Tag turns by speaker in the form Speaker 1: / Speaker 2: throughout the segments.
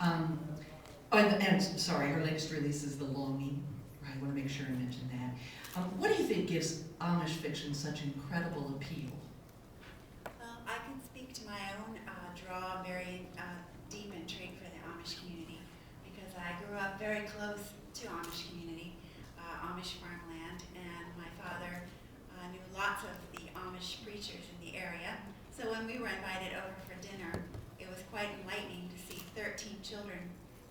Speaker 1: Um, and sorry, her latest release is The Longing. I want to make sure I mention that. What do you think gives Amish fiction such incredible appeal?
Speaker 2: Well, I can speak to my own draw, very deep intrigue for the Amish community, because I grew up very close to Amish community, Amish farmland, and my father knew lots of the Amish preachers in the area. So when we were invited over for dinner, it was quite enlightening to see 13 children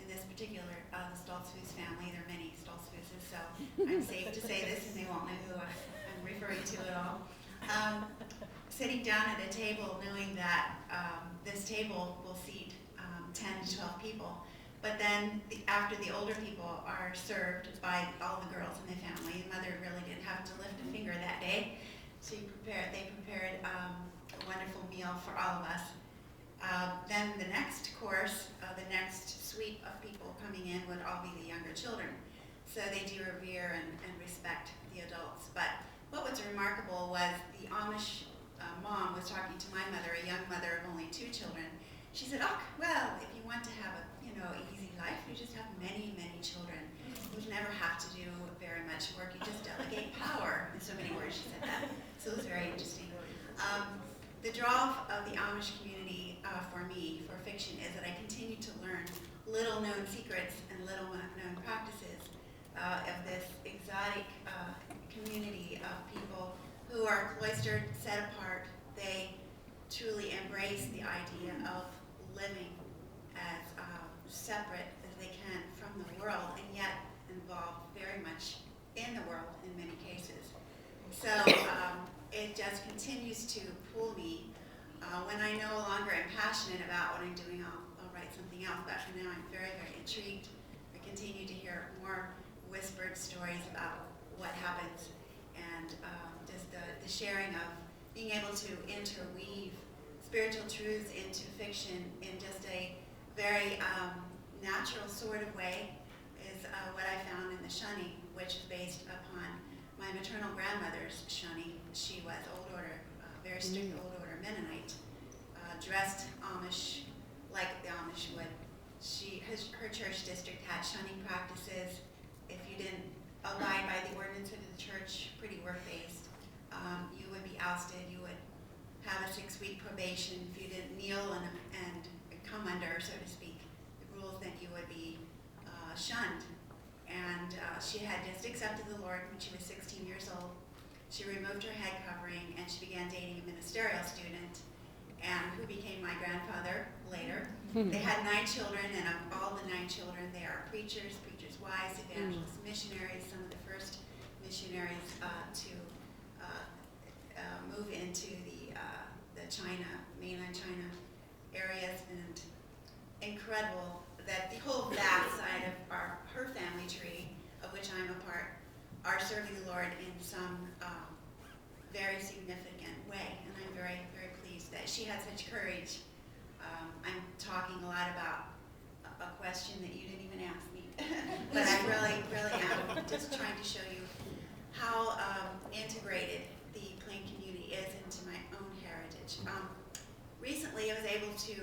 Speaker 2: in this particular, the Stoltzfus family. There are many Stoltzfuses, so I'm safe to say this and they won't know who I'm referring to at all. Sitting down at a table knowing that this table will seat 10 to 12 people, but then after the older people are served by all the girls in the family, the mother really didn't have to lift a finger that day. They prepared a wonderful meal for all of us. Then the next course, the next suite of people coming in would all be the younger children. So they do revere and respect the adults. But what was remarkable was the Amish mom was talking to my mother, a young mother of only 2 children. She said, "Oh, well, if you want to have a easy life, you just have many, many children. You never have to do very much work. You just delegate power." In so many words, she said that. So it was very interesting. The draw of the Amish community for me, for fiction, is that I continue to learn little-known secrets and little-known practices of this exotic community of people who are cloistered, set apart. They truly embrace the idea of living as separate as they can from the world, and yet involved very much in the world in many cases. So it just continues to pull me. When I no longer am passionate about what I'm doing, I'll write something else, but for now I'm very, very intrigued. I continue to hear more whispered stories about what happens, and just the sharing of being able to interweave spiritual truths into fiction in just a very natural sort of way is what I found in the Shunning, which is based upon my maternal grandmother's Shunning. She was old order, very strict old order Mennonite, dressed Amish like the Amish would. Her church district had Shunning practices. If you didn't abide by the ordinance of the church, pretty work-based, you would be ousted. You would have a 6-week probation. If you didn't kneel and come under, so to speak, the rules, then you would be shunned. And she had just accepted the Lord when she was 16 years old. She removed her head covering and she began dating a ministerial student, and who became my grandfather later. They had 9 children, and of all the 9 children, they are preachers, preachers' wives, evangelists, missionaries, some of the first missionaries to move into the China, mainland China areas, and incredible that the whole vast side of her family tree, of which I'm a part, are serving the Lord in some very significant way, and I'm very, very pleased that she had such courage. I'm talking a lot about a question that you didn't even ask me, but I really, really am just trying to show you how integrated the Plain community is into my own heritage. Recently, I was able to